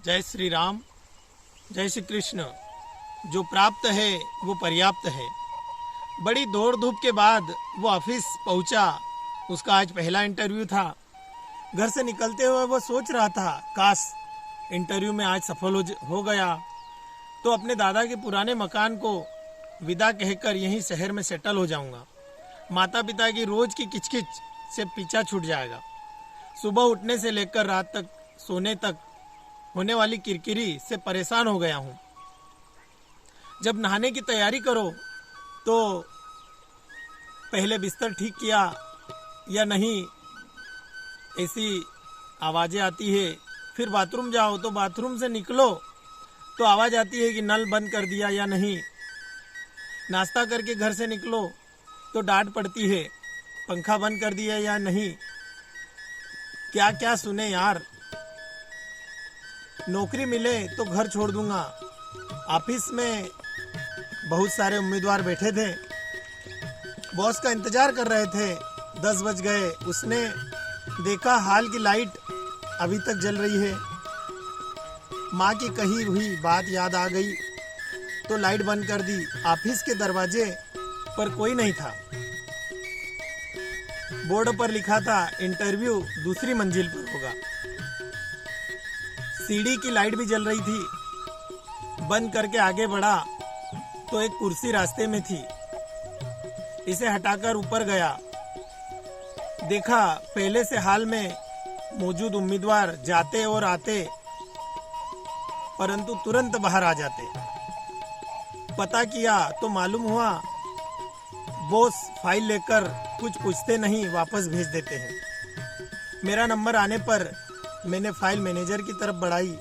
जय श्री राम, जय श्री कृष्ण। जो प्राप्त है वो पर्याप्त है। बड़ी दौड़ धूप के बाद वो ऑफिस पहुंचा। उसका आज पहला इंटरव्यू था। घर से निकलते हुए वो सोच रहा था, काश इंटरव्यू में आज सफल हो गया तो अपने दादा के पुराने मकान को विदा कहकर यहीं शहर में सेटल हो जाऊंगा। माता पिता की रोज की किचकिच से पीछा छूट जाएगा। सुबह उठने से लेकर रात तक सोने तक होने वाली किरकिरी से परेशान हो गया हूँ। जब नहाने की तैयारी करो तो पहले बिस्तर ठीक किया या नहीं ऐसी आवाज़ें आती है। फिर बाथरूम जाओ तो बाथरूम से निकलो तो आवाज़ आती है कि नल बंद कर दिया या नहीं। नाश्ता करके घर से निकलो तो डांट पड़ती है, पंखा बंद कर दिया या नहीं। क्या क्या सुने यार। नौकरी मिले तो घर छोड़ दूंगा। ऑफिस में बहुत सारे उम्मीदवार बैठे थे, बॉस का इंतजार कर रहे थे। 10 बज गए। उसने देखा हाल की लाइट अभी तक जल रही है। माँ की कही हुई बात याद आ गई तो लाइट बंद कर दी। ऑफिस के दरवाजे पर कोई नहीं था। बोर्ड पर लिखा था इंटरव्यू दूसरी मंजिल पर होगा। सीढ़ी की लाइट भी जल रही थी। बंद करके आगे बढ़ा तो एक कुर्सी रास्ते में थी। इसे हटाकर ऊपर गया। देखा पहले से हाल में मौजूद उम्मीदवार जाते और आते, परंतु तुरंत बाहर आ जाते। पता किया तो मालूम हुआ बॉस फाइल लेकर कुछ पूछते नहीं वापस भेज देते हैं। मेरा नंबर आने पर मैंने फाइल मैनेजर की तरफ बढ़ाई।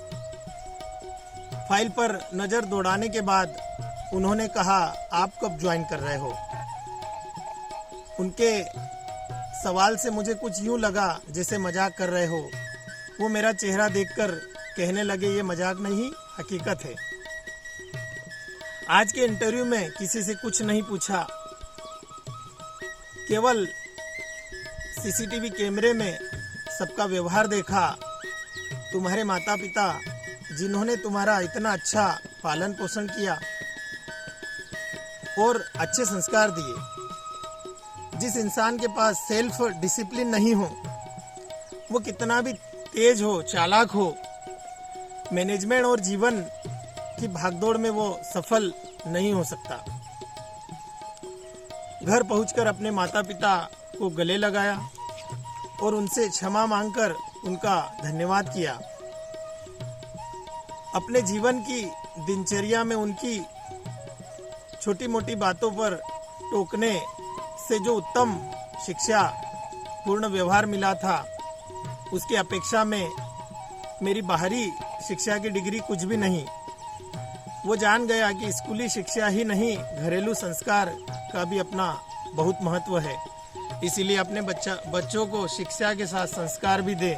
फाइल पर नजर दौड़ाने के बाद उन्होंने कहा, आप कब ज्वाइन कर रहे हो? उनके सवाल से मुझे कुछ यूं लगा जैसे मजाक कर रहे हो। वो मेरा चेहरा देखकर कहने लगे, ये मजाक नहीं हकीकत है। आज के इंटरव्यू में किसी से कुछ नहीं पूछा, केवल सीसीटीवी कैमरे में सबका व्यवहार देखा। तुम्हारे माता पिता जिन्होंने तुम्हारा इतना अच्छा पालन पोषण किया और अच्छे संस्कार दिए। जिस इंसान के पास सेल्फ डिसिप्लिन नहीं हो, वो कितना भी तेज हो, चालाक हो, मैनेजमेंट और जीवन की भागदौड़ में वो सफल नहीं हो सकता। घर पहुंचकर अपने माता पिता को गले लगाया और उनसे क्षमा मांगकर उनका धन्यवाद किया। अपने जीवन की दिनचर्या में उनकी छोटी मोटी बातों पर टोकने से जो उत्तम शिक्षा पूर्ण व्यवहार मिला था, उसकी अपेक्षा में मेरी बाहरी शिक्षा की डिग्री कुछ भी नहीं। वो जान गया कि स्कूली शिक्षा ही नहीं, घरेलू संस्कार का भी अपना बहुत महत्व है। इसीलिए अपने बच्चों को शिक्षा के साथ संस्कार भी दे।